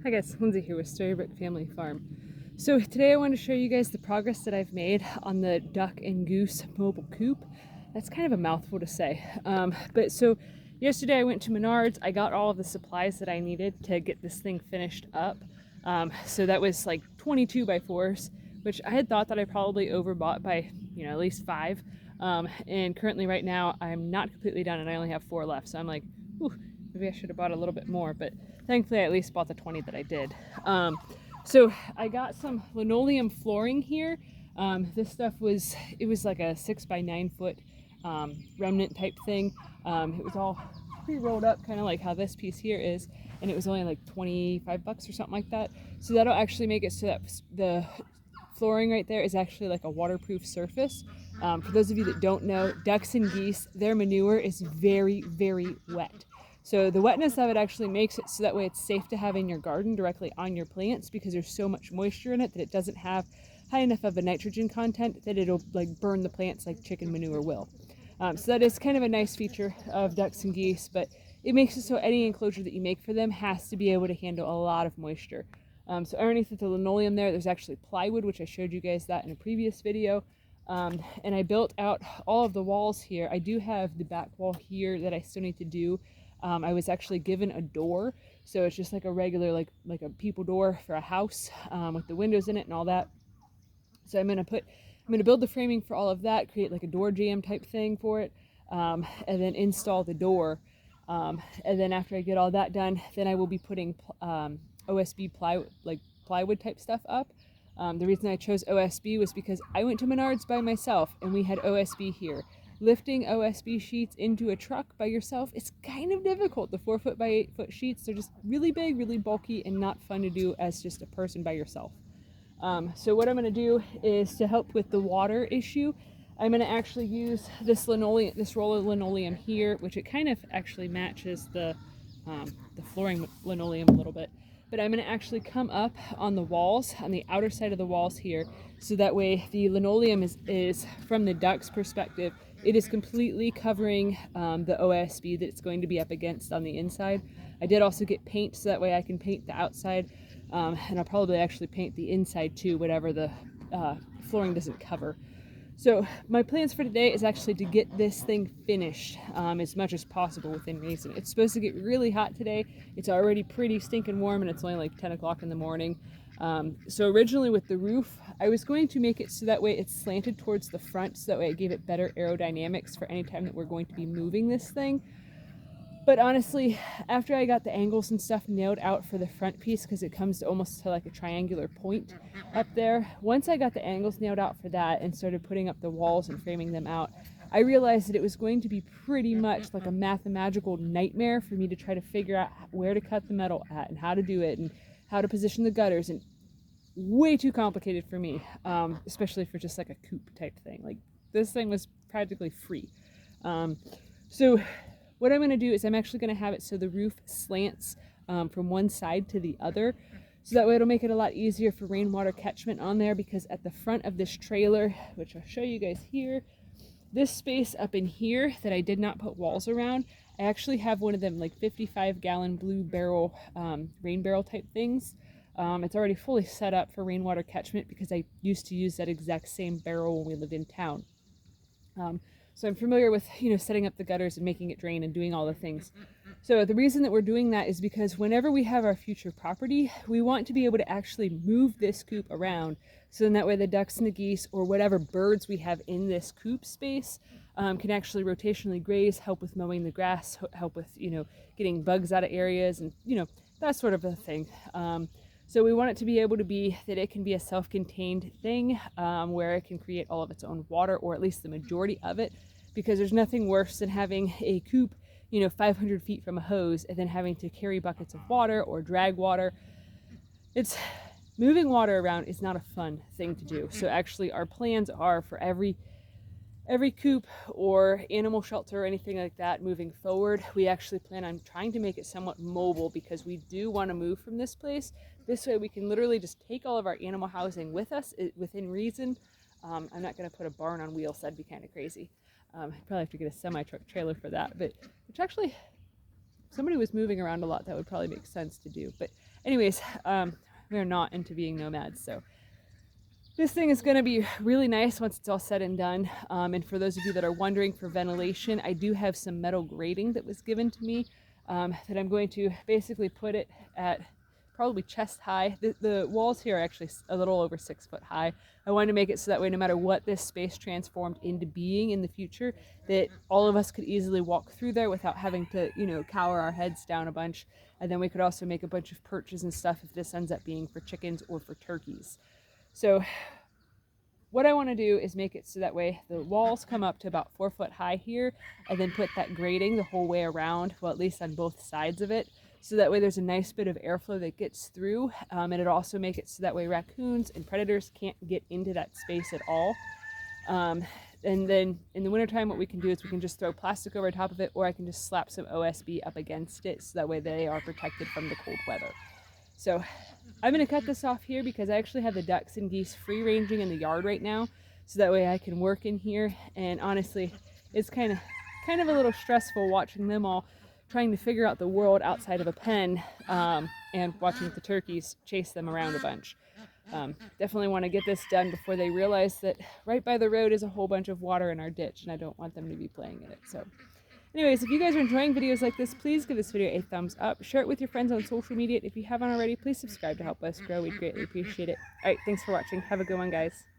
Hi guys, Lindsay here with Storybook Family Farm. So today I want to show you guys the progress that I've made on the duck and goose mobile coop. That's kind of a mouthful to say. But so yesterday I went to Menards. I got all of the supplies that I needed to get this thing finished up. So that was like 22 by 4s, which I had thought that I probably overbought by, at least 5. And currently right now I'm not completely done and I only have 4 left. So I'm like, ooh, maybe I should have bought a little bit more, but thankfully I at least bought the 20 that I did. So I got some linoleum flooring here. This stuff was like a 6 by 9 foot remnant type thing. It was all pre-rolled up, kind of like how this piece here is, and it was only like 25 bucks or something like that. So that'll actually make it so that the flooring right there is actually like a waterproof surface. For those of you that don't know, ducks and geese, their manure is very, very wet. So the wetness of it actually makes it so that way it's safe to have in your garden directly on your plants, because there's so much moisture in it that it doesn't have high enough of a nitrogen content that it'll like burn the plants like chicken manure will. So that is kind of a nice feature of ducks and geese, but it makes it so any enclosure that you make for them has to be able to handle a lot of moisture. So underneath the linoleum there's actually plywood, which I showed you guys that in a previous video. And I built out all of the walls here. I do have the back wall here that I still need to do. I was actually given a door, so it's just like a regular like a people door for a house with the windows in it and all that. So I'm gonna build the framing for all of that, create like a door jamb type thing for it, and then install the door. And then after I get all that done, then I will be putting OSB plywood type stuff up. The reason I chose OSB was because I went to Menards by myself and we had OSB here. Lifting OSB sheets into a truck by yourself is kind of difficult. The 4 foot by 8 foot sheets, they're just really big, really bulky, and not fun to do as just a person by yourself. So what I'm going to do is, to help with the water issue, I'm going to actually use this roll of linoleum here, which it kind of actually matches the flooring linoleum a little bit. But I'm going to actually come up on the walls, on the outer side of the walls here, so that way the linoleum is from the duck's perspective, it is completely covering the OSB that it's going to be up against on the inside. I did also get paint, so that way I can paint the outside, and I'll probably actually paint the inside too, whatever the flooring doesn't cover. So my plans for today is actually to get this thing finished as much as possible within reason. It's supposed to get really hot today. It's already pretty stinking warm and it's only like 10 o'clock in the morning. So originally with the roof, I was going to make it so that way it's slanted towards the front, so that way it gave it better aerodynamics for any time that we're going to be moving this thing. But honestly, after I got the angles and stuff nailed out for the front piece, because it comes to almost to like a triangular point up there, once I got the angles nailed out for that and started putting up the walls and framing them out, I realized that it was going to be pretty much like a mathematical nightmare for me to try to figure out where to cut the metal at and how to do it and how to position the gutters, and way too complicated for me, especially for just like a coop type thing. Like, this thing was practically free. So what I'm going to do is I'm actually going to have it so the roof slants from one side to the other, so that way it'll make it a lot easier for rainwater catchment on there, because at the front of this trailer, which I'll show you guys here, this space up in here that I did not put walls around, I actually have one of them like 55-gallon blue barrel, rain barrel type things. It's already fully set up for rainwater catchment because I used to use that exact same barrel when we lived in town. So I'm familiar with, setting up the gutters and making it drain and doing all the things. So the reason that we're doing that is because whenever we have our future property, we want to be able to actually move this coop around. So then that way the ducks and the geese, or whatever birds we have in this coop space, can actually rotationally graze, help with mowing the grass, help with, getting bugs out of areas, and, that sort of a thing. So we want it to be able to be that it can be a self-contained thing, where it can create all of its own water, or at least the majority of it, because there's nothing worse than having a coop, 500 feet from a hose and then having to carry buckets of water or drag water. Moving water around is not a fun thing to do. So actually our plans are for every coop or animal shelter or anything like that moving forward, we actually plan on trying to make it somewhat mobile, because we do want to move from this place. This way we can literally just take all of our animal housing with us within reason. I'm not going to put a barn on wheels, that'd be kind of crazy. I'd probably have to get a semi-truck trailer for that, but which actually, if somebody was moving around a lot, that would probably make sense to do. But anyways, we are not into being nomads, so this thing is going to be really nice once it's all said and done. And for those of you that are wondering for ventilation, I do have some metal grating that was given to me that I'm going to basically put it at probably chest high. The walls here are actually a little over 6 foot high. I wanted to make it so that way no matter what this space transformed into being in the future, that all of us could easily walk through there without having to, you know, cower our heads down a bunch. And then we could also make a bunch of perches and stuff if this ends up being for chickens or for turkeys. So what I want to do is make it so that way the walls come up to about 4 foot high here, and then put that grating the whole way around, well, at least on both sides of it, so that way there's a nice bit of airflow that gets through, and it'll also make it so that way raccoons and predators can't get into that space at all. And then in the wintertime, what we can do is we can just throw plastic over top of it, or I can just slap some OSB up against it so that way they are protected from the cold weather. So I'm going to cut this off here because I actually have the ducks and geese free ranging in the yard right now, so that way I can work in here. And honestly, it's kind of a little stressful watching them all trying to figure out the world outside of a pen, and watching the turkeys chase them around a bunch. Definitely want to get this done before they realize that right by the road is a whole bunch of water in our ditch, and I don't want them to be playing in it. So anyways, if you guys are enjoying videos like this, please give this video a thumbs up. Share it with your friends on social media. If you haven't already, please subscribe to help us grow. We'd greatly appreciate it. All right, thanks for watching. Have a good one, guys.